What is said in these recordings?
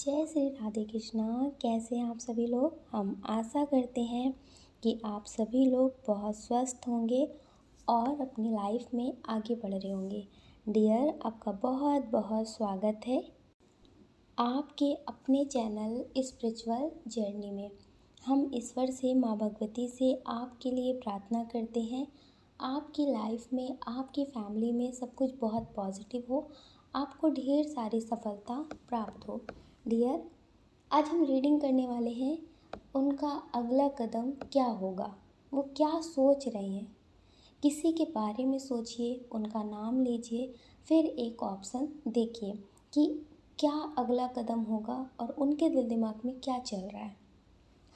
जय श्री राधे कृष्णा। कैसे हैं आप सभी लोग। हम आशा करते हैं कि आप सभी लोग बहुत स्वस्थ होंगे और अपनी लाइफ में आगे बढ़ रहे होंगे। डियर, आपका बहुत बहुत स्वागत है आपके अपने चैनल स्पिरिचुअल जर्नी में। हम ईश्वर से, माँ भगवती से आपके लिए प्रार्थना करते हैं आपकी लाइफ में, आपकी फैमिली में सब कुछ बहुत पॉजिटिव हो, आपको ढेर सारी सफलता प्राप्त हो। डियर, आज हम रीडिंग करने वाले हैं उनका अगला कदम क्या होगा, वो क्या सोच रहे हैं। किसी के बारे में सोचिए, उनका नाम लीजिए, फिर एक ऑप्शन देखिए कि क्या अगला कदम होगा और उनके दिल दिमाग में क्या चल रहा है।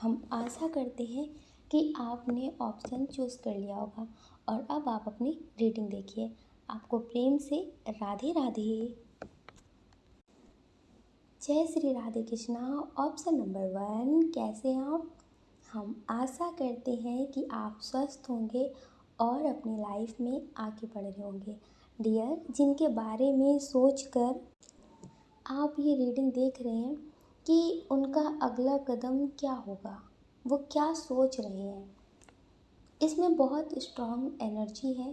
हम आशा करते हैं कि आपने ऑप्शन चूज़ कर लिया होगा और अब आप अपनी रीडिंग देखिए। आपको प्रेम से राधे राधे। जय श्री राधे कृष्णा। ऑप्शन नंबर 1, कैसे हैं आप। हम आशा करते हैं कि आप स्वस्थ होंगे और अपनी लाइफ में आगे बढ़ रहे होंगे। डियर, जिनके बारे में सोचकर आप ये रीडिंग देख रहे हैं कि उनका अगला कदम क्या होगा, वो क्या सोच रहे हैं, इसमें बहुत स्ट्रॉन्ग एनर्जी है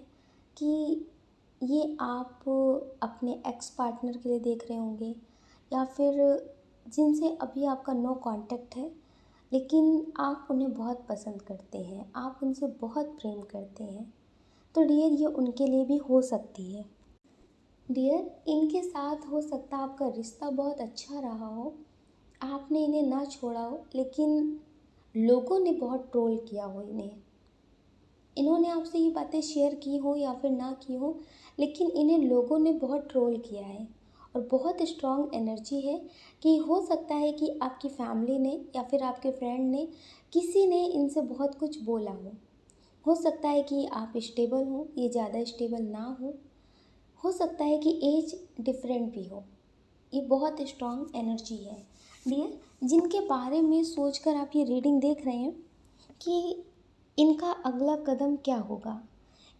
कि ये आप अपने एक्स पार्टनर के लिए देख रहे होंगे या फिर जिनसे अभी आपका नो कांटेक्ट है, लेकिन आप उन्हें बहुत पसंद करते हैं, आप उनसे बहुत प्रेम करते हैं। तो डियर, ये उनके लिए भी हो सकती है। डियर, इनके साथ हो सकता है आपका रिश्ता बहुत अच्छा रहा हो, आपने इन्हें ना छोड़ा हो, लेकिन लोगों ने बहुत ट्रोल किया हो इन्होंने आपसे ये बातें शेयर की हो या फिर ना की हो, लेकिन इन्हें लोगों ने बहुत ट्रोल किया है। और बहुत स्ट्रॉन्ग एनर्जी है कि हो सकता है कि आपकी फैमिली ने या फिर आपके फ्रेंड ने, किसी ने इनसे बहुत कुछ बोला हो सकता है कि आप स्टेबल हो, ये ज़्यादा स्टेबल ना हो सकता है कि एज डिफरेंट भी हो। ये बहुत स्ट्रॉन्ग एनर्जी है। डियर, जिनके बारे में सोचकर आप ये रीडिंग देख रहे हैं कि इनका अगला कदम क्या होगा,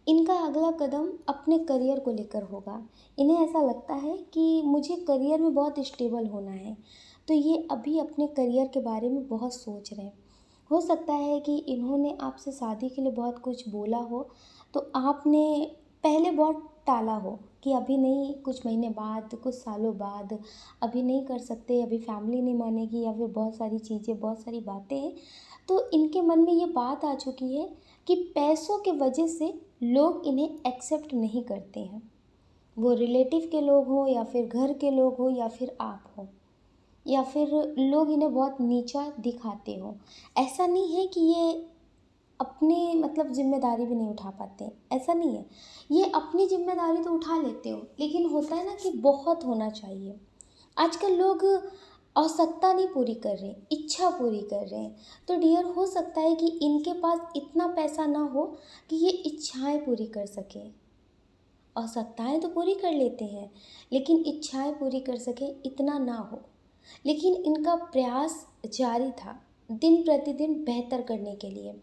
इनका अगला कदम अपने करियर को लेकर होगा। इन्हें ऐसा लगता है कि मुझे करियर में बहुत स्टेबल होना है, तो ये अभी अपने करियर के बारे में बहुत सोच रहे हैं। हो सकता है कि इन्होंने आपसे शादी के लिए बहुत कुछ बोला हो, तो आपने पहले बहुत टाला हो कि अभी नहीं, कुछ महीने बाद, कुछ सालों बाद, अभी नहीं कर सकते, अभी फैमिली नहीं मानेगी या फिर बहुत सारी चीज़ें, बहुत सारी बातें हैं। तो इनके मन में ये बात आ चुकी है कि पैसों के वजह से लोग इन्हें एक्सेप्ट नहीं करते हैं। वो रिलेटिव के लोग हो या फिर घर के लोग हो या फिर आप हो, या फिर लोग इन्हें बहुत नीचा दिखाते हो। ऐसा नहीं है कि ये अपनी मतलब जिम्मेदारी भी नहीं उठा पाते, ऐसा नहीं है। ये अपनी जिम्मेदारी तो उठा लेते हो, लेकिन होता है ना कि बहुत होना चाहिए। आजकल लोग आवश्यकता नहीं पूरी कर रहे, इच्छा पूरी कर रहे हैं। तो डियर, हो सकता है कि इनके पास इतना पैसा ना हो कि ये इच्छाएं पूरी कर सकें। आवश्यकताएं तो पूरी कर लेते हैं, लेकिन इच्छाएं पूरी कर सके इतना ना हो। लेकिन इनका प्रयास जारी था दिन प्रतिदिन बेहतर करने के लिए।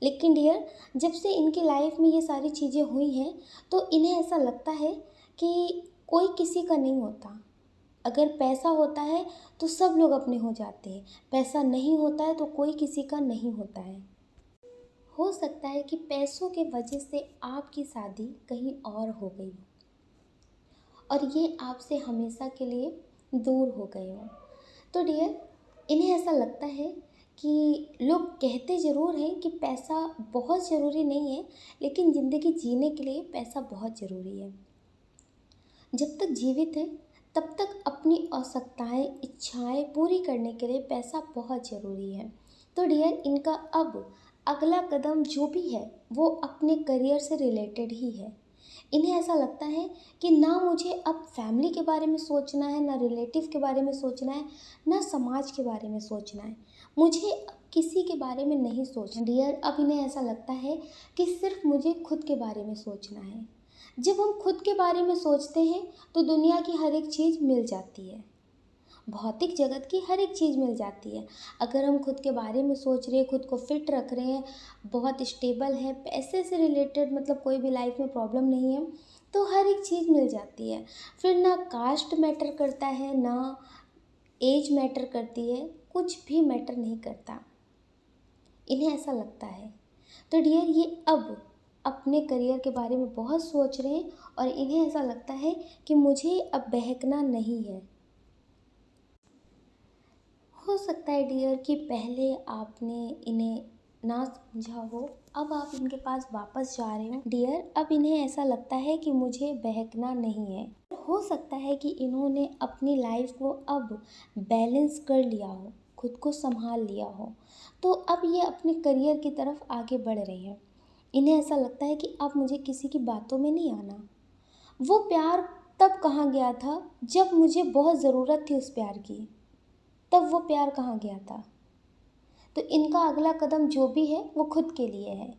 लेकिन डियर, जब से इनकी लाइफ में ये सारी चीज़ें हुई हैं, तो इन्हें ऐसा लगता है कि कोई किसी का नहीं होता। अगर पैसा होता है तो सब लोग अपने हो जाते हैं, पैसा नहीं होता है तो कोई किसी का नहीं होता है। हो सकता है कि पैसों के वजह से आपकी शादी कहीं और हो गई हो और ये आपसे हमेशा के लिए दूर हो गए हो। तो डियर, इन्हें ऐसा लगता है कि लोग कहते ज़रूर हैं कि पैसा बहुत ज़रूरी नहीं है, लेकिन ज़िंदगी जीने के लिए पैसा बहुत ज़रूरी है। जब तक जीवित है तब तक अपनी आवश्यकताएं, इच्छाएं पूरी करने के लिए पैसा बहुत ज़रूरी है। तो डियर, इनका अब अगला कदम जो भी है वो अपने करियर से रिलेटेड ही है। इन्हें ऐसा लगता है कि ना मुझे अब फैमिली के बारे में सोचना है, ना रिलेटिव के बारे में सोचना है, ना समाज के बारे में सोचना है। मुझे अब किसी के बारे में नहीं सोचना डियर। अब इन्हें ऐसा लगता है कि सिर्फ मुझे खुद के बारे में सोचना है। जब हम खुद के बारे में सोचते हैं तो दुनिया की हर एक चीज़ मिल जाती है, भौतिक जगत की हर एक चीज़ मिल जाती है। अगर हम खुद के बारे में सोच रहे हैं, खुद को फिट रख रहे हैं, बहुत स्टेबल है, पैसे से रिलेटेड मतलब कोई भी लाइफ में प्रॉब्लम नहीं है, तो हर एक चीज़ मिल जाती है। फिर ना कास्ट मैटर करता है, ना एज मैटर करती है, कुछ भी मैटर नहीं करता। इन्हें ऐसा लगता है। तो डियर ये अब अपने करियर के बारे में बहुत सोच रहे हैं और इन्हें ऐसा लगता है कि मुझे अब बहकना नहीं है। हो सकता है डियर कि पहले आपने इन्हें ना समझा हो, अब आप इनके पास वापस जा रहे हो डियर। अब इन्हें ऐसा लगता है कि मुझे बहकना नहीं है। हो सकता है कि इन्होंने अपनी लाइफ को अब बैलेंस कर लिया हो, खुद को संभाल लिया हो, तो अब ये अपने करियर की तरफ आगे बढ़ रहे हैं। इन्हें ऐसा लगता है कि अब मुझे किसी की बातों में नहीं आना। वो प्यार तब कहाँ गया था जब मुझे बहुत ज़रूरत थी उस प्यार की, तब वो प्यार कहाँ गया था। तो इनका अगला कदम जो भी है वो खुद के लिए है।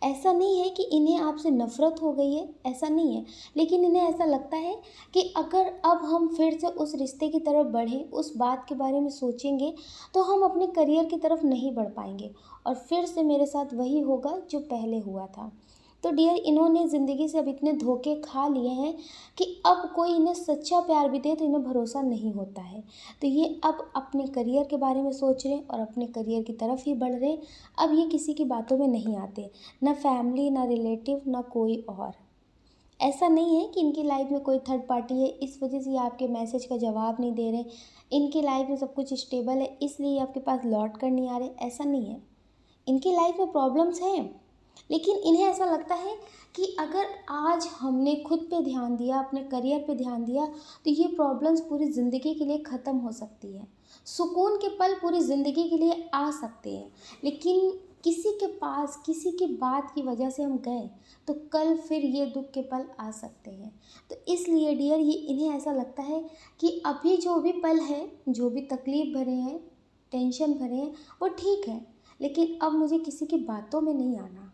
ऐसा नहीं है कि इन्हें आपसे नफ़रत हो गई है, ऐसा नहीं है, लेकिन इन्हें ऐसा लगता है कि अगर अब हम फिर से उस रिश्ते की तरफ बढ़ें, उस बात के बारे में सोचेंगे, तो हम अपने करियर की तरफ नहीं बढ़ पाएंगे और फिर से मेरे साथ वही होगा जो पहले हुआ था। तो डियर इन्होंने ज़िंदगी से अब इतने धोखे खा लिए हैं कि अब कोई इन्हें सच्चा प्यार भी दे तो इन्हें भरोसा नहीं होता है। तो ये अब अपने करियर के बारे में सोच रहे हैं और अपने करियर की तरफ ही बढ़ रहे हैं। अब ये किसी की बातों में नहीं आते, ना फैमिली, ना रिलेटिव, ना कोई और। ऐसा नहीं है कि इनकी लाइफ में कोई थर्ड पार्टी है, इस वजह से ये आपके मैसेज का जवाब नहीं दे रहे। इनकी लाइफ में सब कुछ स्टेबल है, इसलिए ये आपके पास लौट कर नहीं आ रहे, ऐसा नहीं है। इनकी लाइफ में प्रॉब्लम्स हैं, लेकिन इन्हें ऐसा लगता है कि अगर आज हमने खुद पे ध्यान दिया, अपने करियर पे ध्यान दिया, तो ये प्रॉब्लम्स पूरी ज़िंदगी के लिए ख़त्म हो सकती है। सुकून के पल पूरी ज़िंदगी के लिए आ सकते हैं, लेकिन किसी के पास किसी की बात की वजह से हम गए तो कल फिर ये दुख के पल आ सकते हैं। तो इसलिए डियर ये इन्हें ऐसा लगता है कि अभी जो भी पल है, जो भी तकलीफ़ भरे हैं, टेंशन भरे हैं, वो ठीक है, लेकिन अब मुझे किसी की बातों में नहीं आना।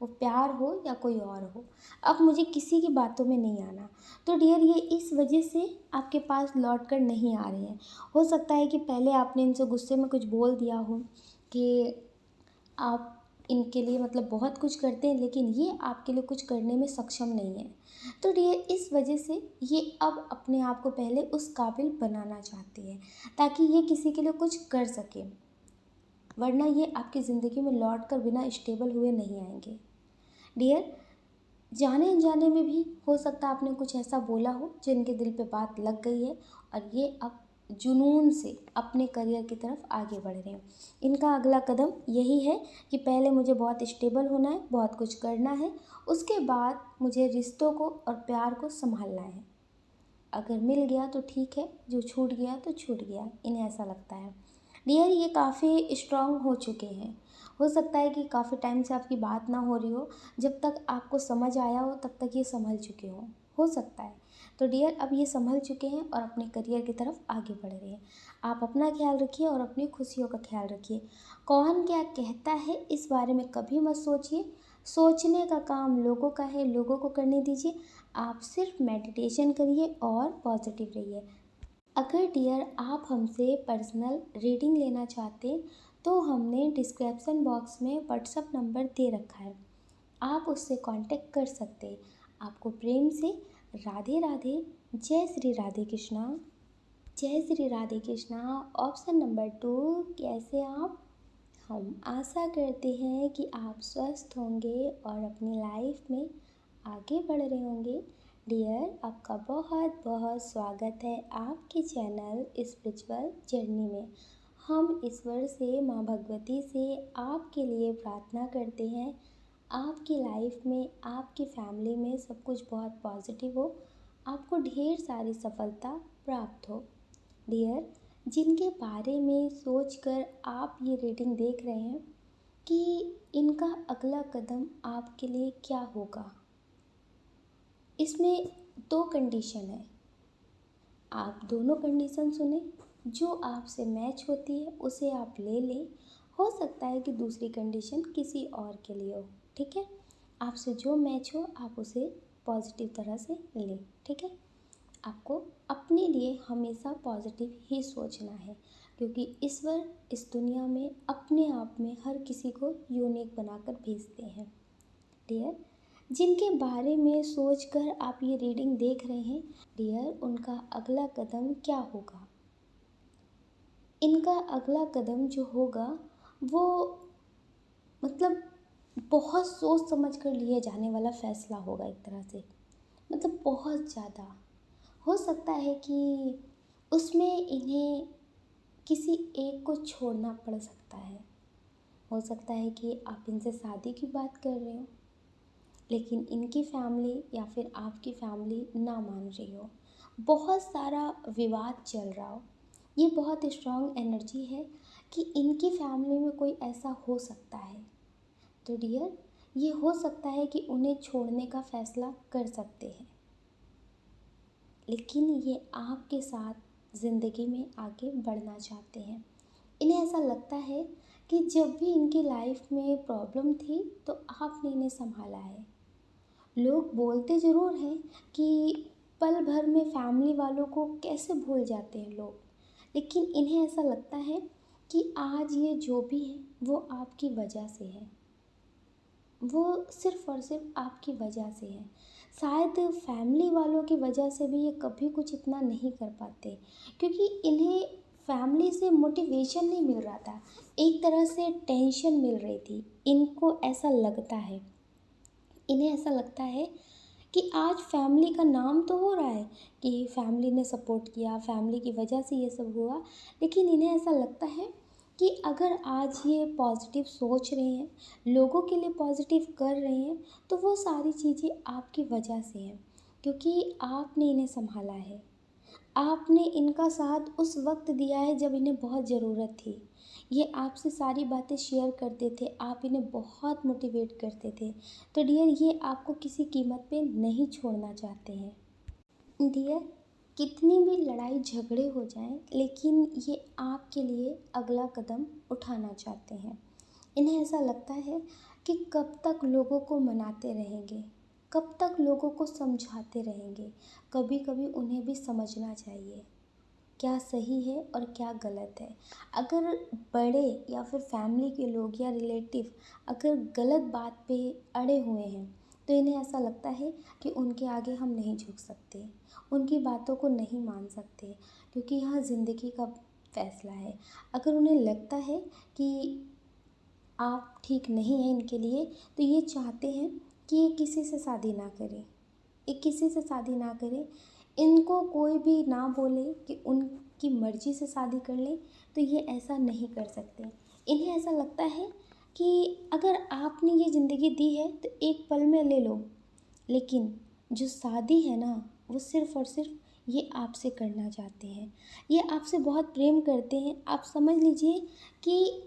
वो प्यार हो या कोई और हो, अब मुझे किसी की बातों में नहीं आना। तो डियर ये इस वजह से आपके पास लौट कर नहीं आ रहे हैं। हो सकता है कि पहले आपने इनसे गुस्से में कुछ बोल दिया हो कि आप इनके लिए मतलब बहुत कुछ करते हैं, लेकिन ये आपके लिए कुछ करने में सक्षम नहीं है। तो डियर इस वजह से ये अब अपने आप को पहले उस काबिल बनाना चाहती है, ताकि ये किसी के लिए कुछ कर सके, वरना ये आपकी ज़िंदगी में लौट कर बिना स्टेबल हुए नहीं आएंगे। डियर जाने अनजाने में भी हो सकता है आपने कुछ ऐसा बोला हो जिनके दिल पे बात लग गई है और ये अब जुनून से अपने करियर की तरफ आगे बढ़ रहे हैं। इनका अगला कदम यही है कि पहले मुझे बहुत स्टेबल होना है, बहुत कुछ करना है, उसके बाद मुझे रिश्तों को और प्यार को संभालना है। अगर मिल गया तो ठीक है, जो छूट गया तो छूट गया, इन्हें ऐसा लगता है। डियर ये काफ़ी स्ट्रांग हो चुके हैं। हो सकता है कि काफ़ी टाइम से आपकी बात ना हो रही हो, जब तक आपको समझ आया हो तब तक ये संभल चुके हो सकता है। तो डियर अब ये संभल चुके हैं और अपने करियर की तरफ आगे बढ़ रहे हैं। आप अपना ख्याल रखिए और अपनी खुशियों का ख्याल रखिए। कौन क्या कहता है इस बारे में कभी मत सोचिए, सोचने का काम लोगों का है, लोगों को करने दीजिए। आप सिर्फ मेडिटेशन करिए और पॉजिटिव रहिए। अगर डियर आप हमसे पर्सनल रीडिंग लेना चाहते तो हमने डिस्क्रिप्शन बॉक्स में व्हाट्सअप नंबर दे रखा है, आप उससे कांटेक्ट कर सकते हैं। आपको प्रेम से राधे राधे, जय श्री राधे कृष्णा। जय श्री राधे कृष्णा। ऑप्शन नंबर 2, कैसे आप? हम आशा करते हैं कि आप स्वस्थ होंगे और अपनी लाइफ में आगे बढ़ रहे होंगे। डियर आपका बहुत बहुत स्वागत है आपके चैनल स्पिरिचुअल जर्नी में। हम ईश्वर से, माँ भगवती से आपके लिए प्रार्थना करते हैं, आपकी लाइफ में, आपकी फैमिली में सब कुछ बहुत पॉजिटिव हो, आपको ढेर सारी सफलता प्राप्त हो। डियर जिनके बारे में सोचकर आप ये रीडिंग देख रहे हैं कि इनका अगला कदम आपके लिए क्या होगा, इसमें 2 कंडीशन है। आप दोनों कंडीशन सुने, जो आपसे मैच होती है उसे आप ले लें। हो सकता है कि दूसरी कंडीशन किसी और के लिए हो, ठीक है। आपसे जो मैच हो आप उसे पॉजिटिव तरह से लें, ठीक है। आपको अपने लिए हमेशा पॉजिटिव ही सोचना है, क्योंकि ईश्वर इस दुनिया में अपने आप में हर किसी को यूनिक बनाकर भेजते हैं। डियर जिनके बारे में सोचकर आप ये रीडिंग देख रहे हैं, डियर उनका अगला कदम क्या होगा, इनका अगला कदम जो होगा वो मतलब बहुत सोच समझ कर लिए जाने वाला फ़ैसला होगा एक तरह से। मतलब बहुत ज़्यादा। हो सकता है कि उसमें इन्हें किसी एक को छोड़ना पड़ सकता है। हो सकता है कि आप इनसे शादी की बात कर रहे हो, लेकिन इनकी फैमिली या फिर आपकी फैमिली ना मान रही हो। बहुत सारा विवाद चल रहा हो। ये बहुत स्ट्रॉन्ग एनर्जी है कि इनकी फैमिली में कोई ऐसा हो सकता है। तो डियर, ये हो सकता है कि उन्हें छोड़ने का फ़ैसला कर सकते हैं, लेकिन ये आपके साथ ज़िंदगी में आगे बढ़ना चाहते हैं। इन्हें ऐसा लगता है कि जब भी इनकी लाइफ में प्रॉब्लम थी तो आपने इन्हें संभाला है। लोग बोलते ज़रूर हैं कि पल भर में फैमिली वालों को कैसे भूल जाते हैं लोग, लेकिन इन्हें ऐसा लगता है कि आज ये जो भी है वो आपकी वजह से है। वो सिर्फ़ और सिर्फ आपकी वजह से है। शायद फैमिली वालों की वजह से भी ये कभी कुछ इतना नहीं कर पाते, क्योंकि इन्हें फैमिली से मोटिवेशन नहीं मिल रहा था, एक तरह से टेंशन मिल रही थी। इनको ऐसा लगता है, इन्हें ऐसा लगता है कि आज फैमिली का नाम तो हो रहा है कि फैमिली ने सपोर्ट किया, फैमिली की वजह से ये सब हुआ, लेकिन इन्हें ऐसा लगता है कि अगर आज ये पॉजिटिव सोच रहे हैं, लोगों के लिए पॉजिटिव कर रहे हैं, तो वो सारी चीज़ें आपकी वजह से हैं, क्योंकि आपने इन्हें संभाला है। आपने इनका साथ उस वक्त दिया है जब इन्हें बहुत ज़रूरत थी। ये आपसे सारी बातें शेयर करते थे, आप इन्हें बहुत मोटिवेट करते थे। तो डियर, ये आपको किसी कीमत पे नहीं छोड़ना चाहते हैं। डियर, कितनी भी लड़ाई झगड़े हो जाएं, लेकिन ये आपके लिए अगला कदम उठाना चाहते हैं। इन्हें ऐसा लगता है कि कब तक लोगों को मनाते रहेंगे, कब तक लोगों को समझाते रहेंगे। कभी कभी उन्हें भी समझना चाहिए क्या सही है और क्या गलत है। अगर बड़े या फिर फैमिली के लोग या रिलेटिव अगर गलत बात पे अड़े हुए हैं, तो इन्हें ऐसा लगता है कि उनके आगे हम नहीं झुक सकते, उनकी बातों को नहीं मान सकते, क्योंकि यहाँ ज़िंदगी का फैसला है। अगर उन्हें लगता है कि आप ठीक नहीं हैं इनके लिए, तो ये चाहते हैं कि ये किसी से शादी ना करें, ये किसी से शादी ना करें। इनको कोई भी ना बोले कि उनकी मर्ज़ी से शादी कर लें, तो ये ऐसा नहीं कर सकते। इन्हें ऐसा लगता है कि अगर आपने ये ज़िंदगी दी है तो एक पल में ले लो, लेकिन जो शादी है ना, वो सिर्फ़ और सिर्फ ये आपसे करना चाहते हैं। ये आपसे बहुत प्रेम करते हैं। आप समझ लीजिए कि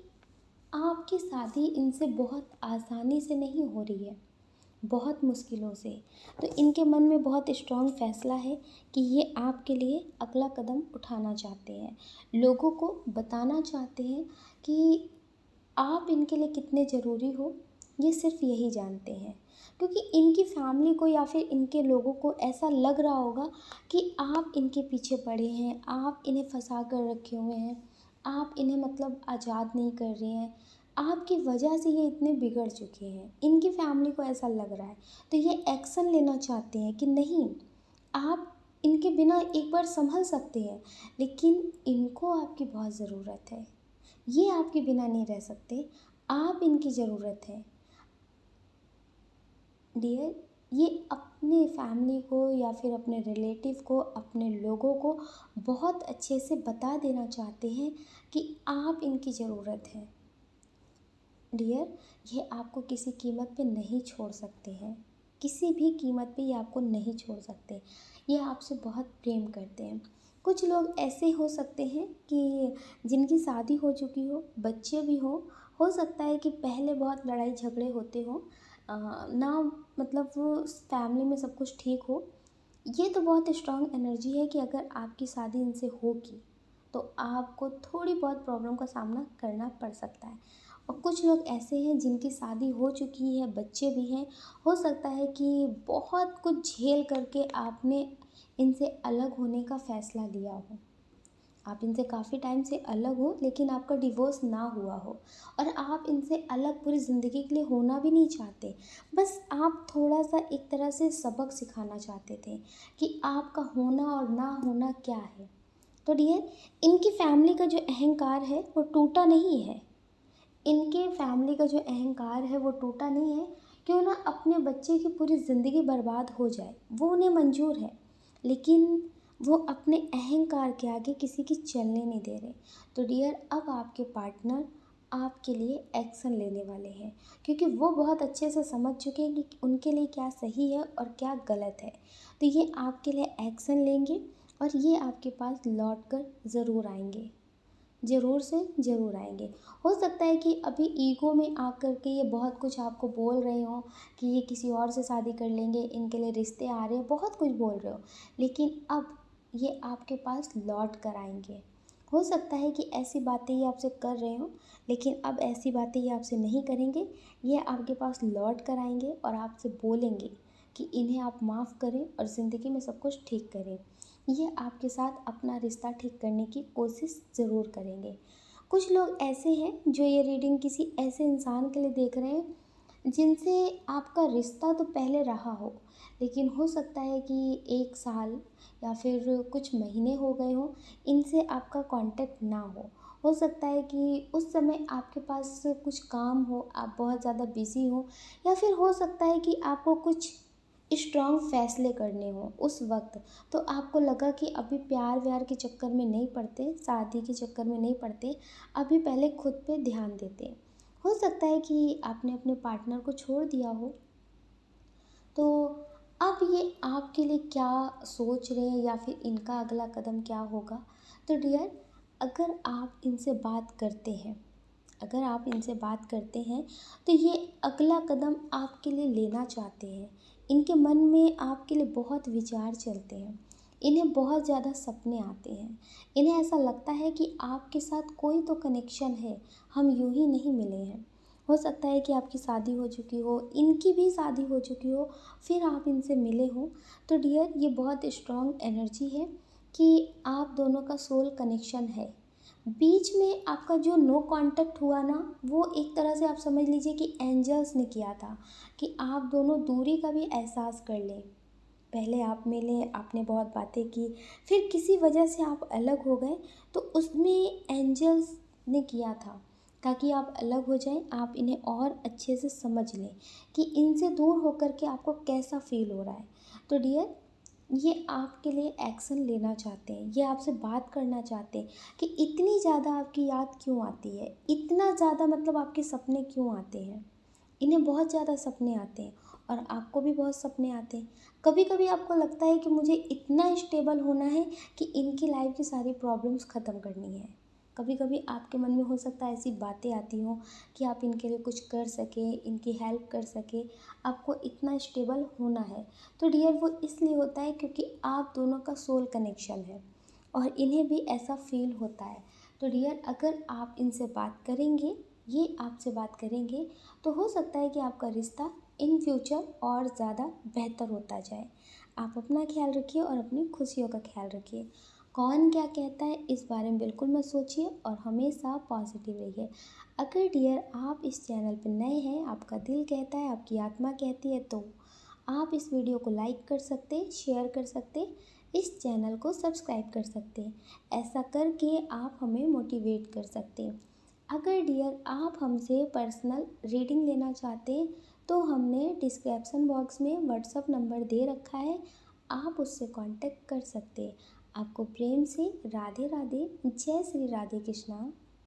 आपकी शादी इनसे बहुत आसानी से नहीं हो रही है, बहुत मुश्किलों से। तो इनके मन में बहुत स्ट्रॉन्ग फैसला है कि ये आपके लिए अगला कदम उठाना चाहते हैं, लोगों को बताना चाहते हैं कि आप इनके लिए कितने ज़रूरी हो। ये सिर्फ यही जानते हैं, क्योंकि इनकी फैमिली को या फिर इनके लोगों को ऐसा लग रहा होगा कि आप इनके पीछे पड़े हैं, आप इन्हें फंसा कर रखे हुए हैं, आप इन्हें मतलब आज़ाद नहीं कर रहे हैं, आपकी वजह से ये इतने बिगड़ चुके हैं। इनकी फैमिली को ऐसा लग रहा है, तो ये एक्शन लेना चाहते हैं कि नहीं, आप इनके बिना एक बार संभल सकते हैं, लेकिन इनको आपकी बहुत ज़रूरत है। ये आपके बिना नहीं रह सकते, आप इनकी ज़रूरत है। डियर, ये अपने फैमिली को या फिर अपने रिलेटिव को, अपने लोगों को बहुत अच्छे से बता देना चाहते हैं कि आप इनकी ज़रूरत है। डियर, ये आपको किसी कीमत पे नहीं छोड़ सकते हैं, किसी भी कीमत पे ये आपको नहीं छोड़ सकते। ये आपसे बहुत प्रेम करते हैं। कुछ लोग ऐसे हो सकते हैं कि जिनकी शादी हो चुकी हो, बच्चे भी हो सकता है कि पहले बहुत लड़ाई झगड़े होते हों, ना मतलब वो फैमिली में सब कुछ ठीक हो। ये तो बहुत स्ट्रॉन्ग एनर्जी है कि अगर आपकी शादी इनसे होगी तो आपको थोड़ी बहुत प्रॉब्लम का सामना करना पड़ सकता है। और कुछ लोग ऐसे हैं जिनकी शादी हो चुकी है, बच्चे भी हैं। हो सकता है कि बहुत कुछ झेल करके आपने इनसे अलग होने का फ़ैसला लिया हो, आप इनसे काफ़ी टाइम से अलग हो, लेकिन आपका डिवोर्स ना हुआ हो और आप इनसे अलग पूरी ज़िंदगी के लिए होना भी नहीं चाहते। बस आप थोड़ा सा एक तरह से सबक सिखाना चाहते थे कि आपका होना और ना होना क्या है। तो डियर, इनकी फैमिली का जो अहंकार है वो टूटा नहीं है। इनके फैमिली का जो अहंकार है वो टूटा नहीं है। क्यों ना अपने बच्चे की पूरी ज़िंदगी बर्बाद हो जाए, वो उन्हें मंजूर है, लेकिन वो अपने अहंकार के आगे किसी की चलने नहीं दे रहे। तो डियर, अब आपके पार्टनर आपके लिए एक्शन लेने वाले हैं, क्योंकि वो बहुत अच्छे से समझ चुके हैं कि उनके लिए क्या सही है और क्या गलत है। तो ये आपके लिए एक्शन लेंगे और ये आपके पास लौट कर ज़रूर आएंगे, ज़रूर से ज़रूर आएंगे। हो सकता है कि अभी ईगो में आकर के ये बहुत कुछ आपको बोल रहे हो कि ये किसी और से शादी कर लेंगे, इनके लिए रिश्ते आ रहे हैं, बहुत कुछ बोल रहे हो, लेकिन अब ये आपके पास लौट कर आएंगे। हो सकता है कि ऐसी बातें ये आपसे कर रहे हो, लेकिन अब ऐसी बातें ये आपसे नहीं करेंगे। ये आपके पास लौट कर आएंगे और आपसे बोलेंगे कि इन्हें आप माफ़ करें और ज़िंदगी में सब कुछ ठीक करें। ये आपके साथ अपना रिश्ता ठीक करने की कोशिश ज़रूर करेंगे। कुछ लोग ऐसे हैं जो ये रीडिंग किसी ऐसे इंसान के लिए देख रहे हैं जिनसे आपका रिश्ता तो पहले रहा हो, लेकिन हो सकता है कि 1 साल या फिर कुछ महीने हो गए हों, इनसे आपका कांटेक्ट ना हो सकता है कि उस समय आपके पास कुछ काम हो, आप बहुत ज़्यादा बिज़ी हो, या फिर हो सकता है कि आपको कुछ स्ट्रॉन्ग फैसले करने हों उस वक्त। तो आपको लगा कि अभी प्यार व्यार के चक्कर में नहीं पड़ते, शादी के चक्कर में नहीं पड़ते, अभी पहले खुद पे ध्यान देते। हो सकता है कि आपने अपने पार्टनर को छोड़ दिया हो। तो अब ये आपके लिए क्या सोच रहे हैं या फिर इनका अगला कदम क्या होगा। तो डियर, अगर आप इनसे बात करते हैं, अगर आप इनसे बात करते हैं तो ये अगला कदम आपके लिए लेना चाहते हैं। इनके मन में आपके लिए बहुत विचार चलते हैं, इन्हें बहुत ज़्यादा सपने आते हैं। इन्हें ऐसा लगता है कि आपके साथ कोई तो कनेक्शन है, हम यूं ही नहीं मिले हैं। हो सकता है कि आपकी शादी हो चुकी हो, इनकी भी शादी हो चुकी हो, फिर आप इनसे मिले हो। तो डियर, ये बहुत स्ट्रॉन्ग एनर्जी है कि आप दोनों का सोल कनेक्शन है। बीच में आपका जो नो कांटेक्ट हुआ ना, वो एक तरह से आप समझ लीजिए कि एंजल्स ने किया था कि आप दोनों दूरी का भी एहसास कर लें। पहले आप मिले, आपने बहुत बातें की, फिर किसी वजह से आप अलग हो गए, तो उसमें एंजल्स ने किया था ताकि आप अलग हो जाएं, आप इन्हें और अच्छे से समझ लें कि इनसे दूर होकर के आपको कैसा फील हो रहा है। तो डियर, ये आपके लिए एक्शन लेना चाहते हैं, ये आपसे बात करना चाहते हैं कि इतनी ज़्यादा आपकी याद क्यों आती है, इतना ज़्यादा मतलब आपके सपने क्यों आते हैं। इन्हें बहुत ज़्यादा सपने आते हैं और आपको भी बहुत सपने आते हैं। कभी कभी आपको लगता है कि मुझे इतना स्टेबल होना है कि इनकी लाइफ की सारी प्रॉब्लम्स ख़त्म करनी है। कभी कभी आपके मन में हो सकता है ऐसी बातें आती हों कि आप इनके लिए कुछ कर सकें, इनकी हेल्प कर सकें, आपको इतना स्टेबल होना है। तो डियर, वो इसलिए होता है क्योंकि आप दोनों का सोल कनेक्शन है और इन्हें भी ऐसा फील होता है। तो डियर, अगर आप इनसे बात करेंगे, ये आपसे बात करेंगे, तो हो सकता है कि आपका रिश्ता इन फ्यूचर और ज़्यादा बेहतर होता जाए। आप अपना ख्याल रखिए और अपनी खुशियों का ख्याल रखिए। कौन क्या कहता है इस बारे में बिल्कुल मत सोचिए और हमेशा पॉजिटिव रहिए। अगर डियर आप इस चैनल पर नए हैं, आपका दिल कहता है, आपकी आत्मा कहती है, तो आप इस वीडियो को लाइक कर सकते, शेयर कर सकते, इस चैनल को सब्सक्राइब कर सकते हैं। ऐसा करके आप हमें मोटिवेट कर सकते हैं। अगर डियर आप हमसे पर्सनल रीडिंग लेना चाहते हैं, तो हमने डिस्क्रिप्शन बॉक्स में व्हाट्सअप नंबर दे रखा है, आप उससे कांटेक्ट कर सकते हैं। आपको प्रेम से राधे राधे, जय श्री राधे कृष्णा।